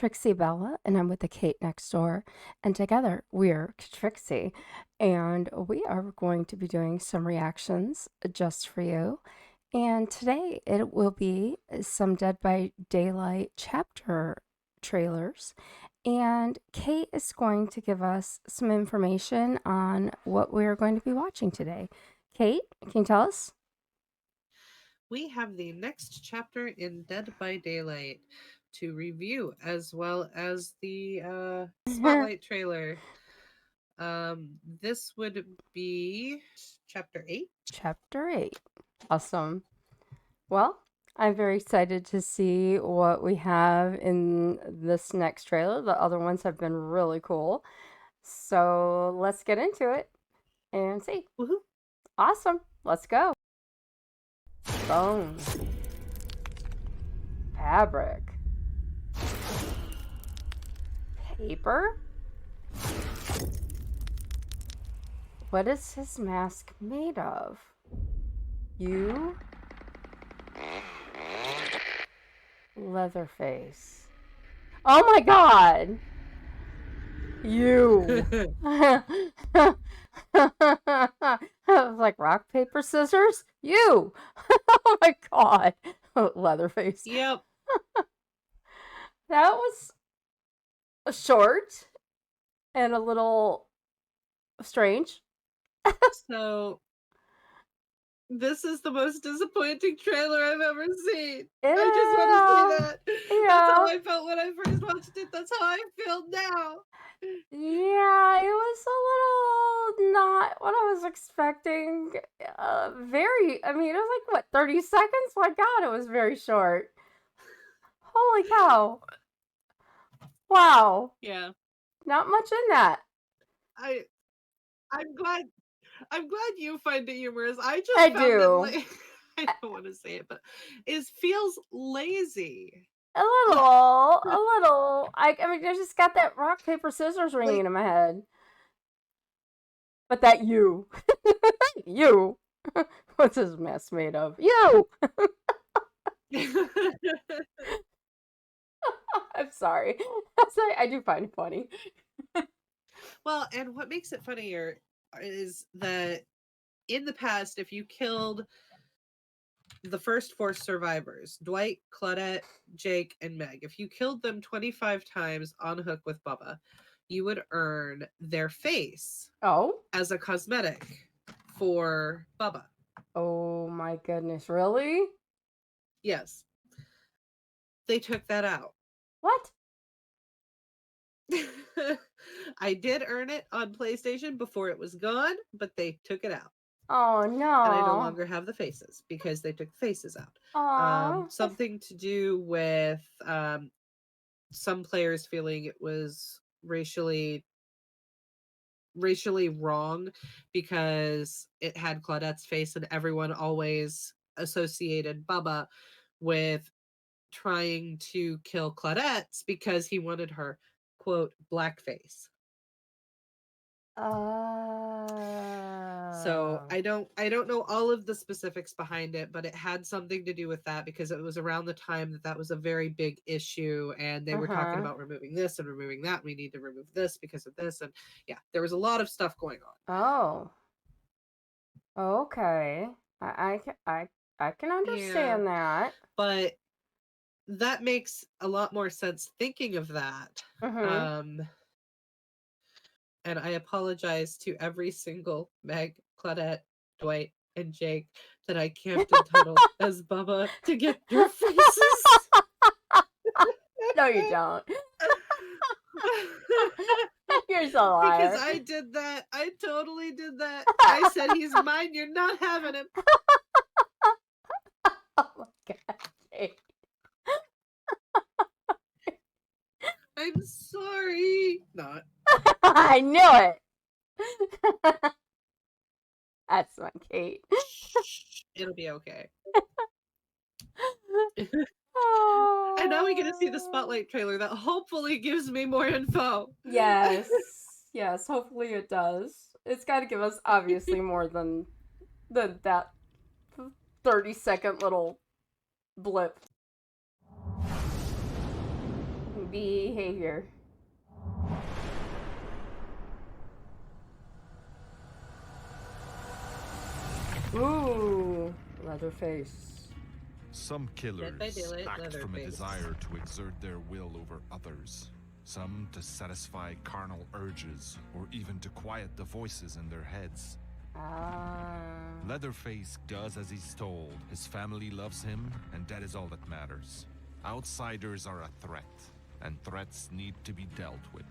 Trixiebella, and I'm with the Kate Next Door, and together we're Trixie, and we are going to be doing some reactions just for you. And today it will be some Dead by Daylight chapter trailers, and Kate is going to give us some information on what we're going to be watching today. Kate, can you tell us? We have the next chapter in Dead by Daylight to review, as well as the Spotlight trailer. This would be chapter 8. Chapter 8. Awesome. Well, I'm very excited to see what we have in this next trailer. The other ones have been really cool. So let's get into it and see. Woohoo! Awesome. Let's go. Bones. Fabric. Paper? What is his mask made of? You? Leatherface. Oh my god! You. I was like, rock, paper, scissors? You. Oh my god. Leatherface. Yep. That was short and a little strange. So this is the most disappointing trailer I've ever seen. Yeah. I just want to say that. Yeah. That's how I felt when I first watched it. That's how I feel now. Yeah, it was a little not what I was expecting. I mean, it was like, what, 30 seconds? My god, it was very short. Holy cow. Wow. Yeah. Not much in that. I'm glad you find it humorous. I I just found do. it I don't want to say it, but it feels lazy. A little. I mean, I just got that rock, paper, scissors ringing in my head. But that you. You. What's his mess made of? You! I'm sorry. I do find it funny. Well, and what makes it funnier is that in the past, if you killed the first 4 survivors, Dwight, Claudette, Jake, and Meg, if you killed them 25 times on hook with Bubba, you would earn their face as a cosmetic for Bubba. Oh my goodness, really? Yes. They took that out. What? I did earn it on PlayStation before it was gone, but they took it out. Oh no. And I no longer have the faces because they took the faces out. Something to do with some players feeling it was racially wrong because it had Claudette's face, and everyone always associated Bubba with trying to kill Claudette's because he wanted her, quote, blackface. So I don't know all of the specifics behind it, but it had something to do with that because it was around the time that was a very big issue, and they were talking about removing this and removing that. We need to remove this because of this, and yeah, there was a lot of stuff going on. Okay. I can understand that. But that makes a lot more sense thinking of that. And I apologize to every single Meg, Claudette, Dwight, and Jake that I camped in tunnel as Bubba to get your faces. No, you don't. You're so liar. Because I did that. I totally did that. I said, he's mine. You're not having him. Oh my god. Jake. I'm sorry. Not. I knew it. That's my Kate. It'll be okay. Oh. And now we get to see the Spotlight trailer that hopefully gives me more info. Yes. Yes, hopefully it does. It's got to give us obviously more than that 30-second little blip. behavior. Ooh, Leatherface. Some Did they do killers it, act from a Leatherface? desire to exert their will over others. Some to satisfy carnal urges, or even to quiet the voices in their heads. Leatherface does as he's told. His family loves him, and that is all that matters. Outsiders are a threat, and threats need to be dealt with.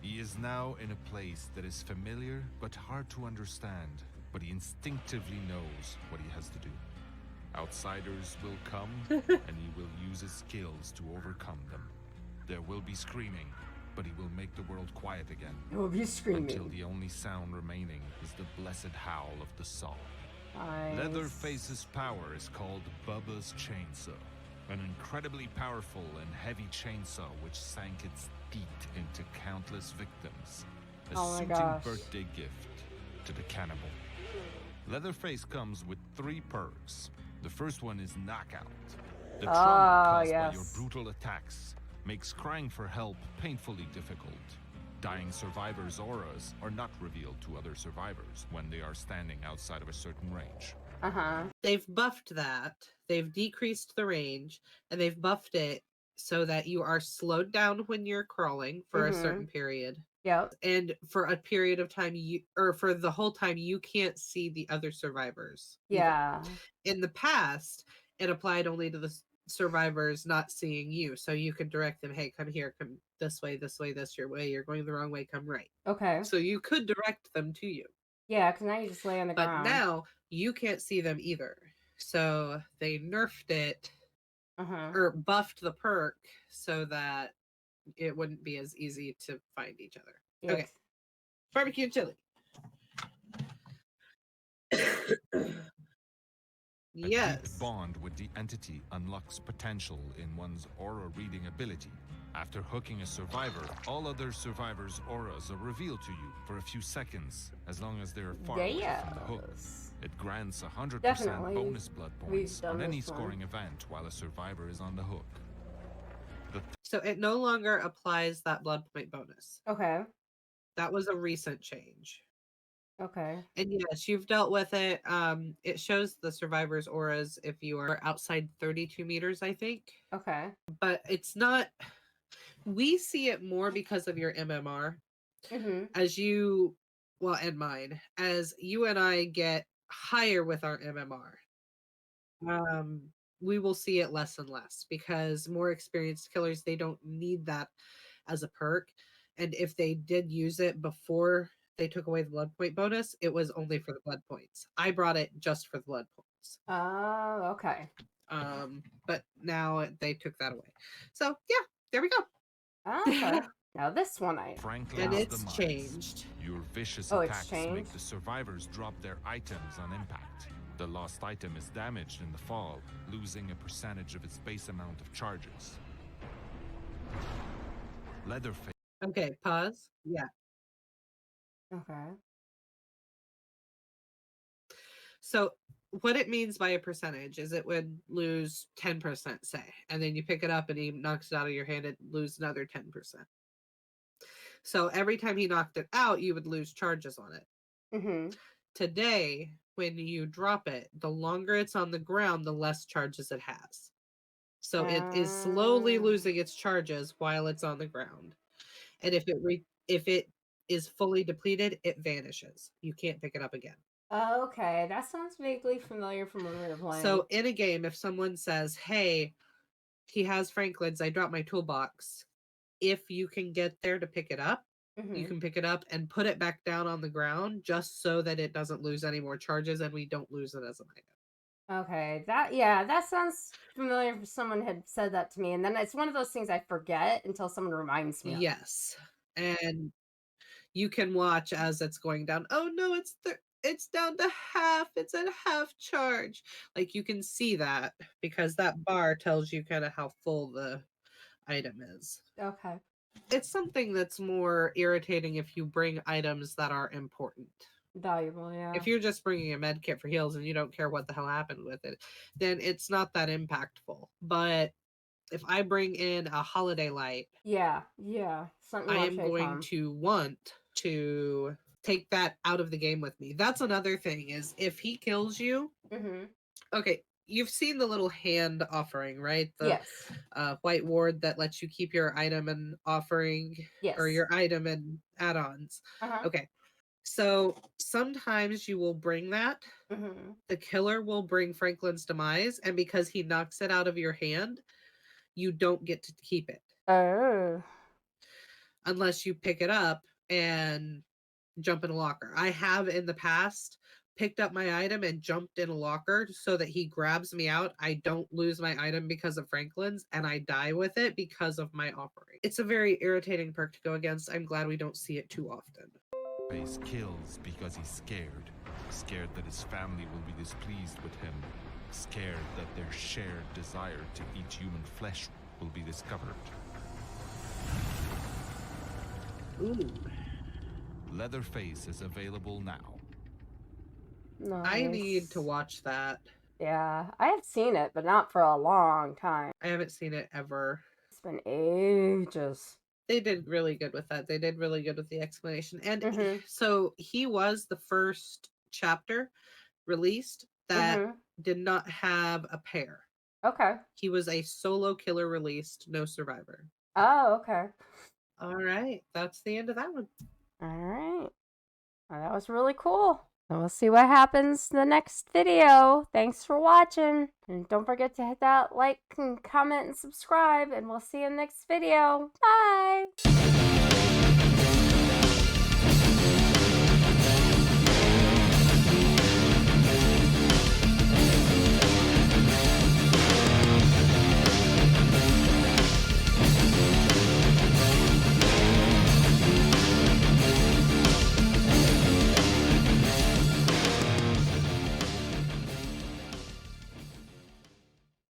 He is now in a place that is familiar but hard to understand, but he instinctively knows what he has to do. Outsiders will come, and he will use his skills to overcome them. There will be screaming, but he will make the world quiet again. It will be screaming. Until the only sound remaining is the blessed howl of the saw. Nice. Leatherface's power is called Bubba's Chainsaw, an incredibly powerful and heavy chainsaw which sank its teeth into countless victims. A Oh my suiting gosh. birthday gift to the cannibal. Leatherface comes with 3 perks. The first one is Knockout. The trauma caused by your brutal attacks makes crying for help painfully difficult. Dying survivors' auras are not revealed to other survivors when they are standing outside of a certain range. They've buffed that. They've decreased the range, and they've buffed it so that you are slowed down when you're crawling for a certain period. Yep. And for a period of time, for the whole time, you can't see the other survivors. Yeah. In the past, it applied only to the survivors not seeing you, so you could direct them, hey, come here, come this way, this your way, you're going the wrong way, come right. Okay. So you could direct them to you. Yeah, because now you just lay on the ground. But now you can't see them either. So they nerfed it or buffed the perk so that it wouldn't be as easy to find each other. Yes. Okay. Barbecue and chili. A Yes. deep bond with the entity unlocks potential in one's aura reading ability. After hooking a survivor, all other survivors' auras are revealed to you for a few seconds, as long as they are far away from the hook. It grants 100% Definitely. bonus blood points on any this one. scoring event while a survivor is on the hook. So it no longer applies that blood point bonus. Okay. That was a recent change. Okay. And yes, you've dealt with it. It shows the survivor's auras if you are outside 32 meters, I think. Okay. But it's not. We see it more because of your MMR. As you, well, and mine, as you and I get higher with our MMR, we will see it less and less because more experienced killers, they don't need that as a perk. And if they did use it before they took away the blood point bonus, it was only for the blood points. I brought it just for the blood points. Oh, okay. But now they took that away. So yeah, there we go. Okay. Now this one And it's changed. Your vicious Oh, it's attacks changed? make the survivors drop their items on impact. The lost item is damaged in the fall, losing a percentage of its base amount of charges. Leatherface. Okay, pause. Yeah. Okay. So what it means by a percentage is it would lose 10%, say, and then you pick it up and he knocks it out of your hand, it lose another 10%. So every time he knocked it out, you would lose charges on it. Today, when you drop it, the longer it's on the ground, the less charges it has. So it is slowly losing its charges while it's on the ground. And if it is fully depleted, it vanishes. You can't pick it up again. Okay, that sounds vaguely familiar from when we were playing. So in a game, if someone says, hey, he has Franklin's, I dropped my toolbox. If you can get there to pick it up, you can pick it up and put it back down on the ground just so that it doesn't lose any more charges and we don't lose it as an item. Okay, that sounds familiar if someone had said that to me. And then it's one of those things I forget until someone reminds me of. Yes. And you can watch as it's going down. Oh no, it's down to half. It's at half charge. Like you can see that because that bar tells you kind of how full the item is. Okay. It's something that's more irritating if you bring items that are important. Valuable, yeah. If you're just bringing a med kit for heals and you don't care what the hell happened with it, then it's not that impactful. But if I bring in a holiday light, Yeah. Something you I want to am take going home. to want to take that out of the game with me. That's another thing is if he kills you, okay, you've seen the little hand offering, right? The Yes. white ward that lets you keep your item and offering or Yes. your item and add-ons. Uh-huh. Okay. So sometimes you will bring that. The killer will bring Franklin's demise, and because he knocks it out of your hand, you don't get to keep it Oh. unless you pick it up and jump in a locker. I have in the past picked up my item and jumped in a locker so that he grabs me out. I don't lose my item because of Franklin's and I die with it because of my offering. It's a very irritating perk to go against. I'm glad we don't see it too often. Face kills because he's scared. Scared that his family will be displeased with him. Scared that their shared desire to eat human flesh will be discovered. Ooh. Leatherface is available now. Nice. I need to watch that. Yeah, I have seen it, but not for a long time. I haven't seen it ever. It's been ages. They did really good with that. They did really good with the explanation. And Mhm. so he was the first chapter released that did not have a pair. Okay. He was a solo killer released, no survivor. Oh, okay. All right, that's the end of that one. All right. Well, that was really cool. And we'll see what happens in the next video. Thanks for watching. And don't forget to hit that like and comment and subscribe. And we'll see you in the next video. Bye.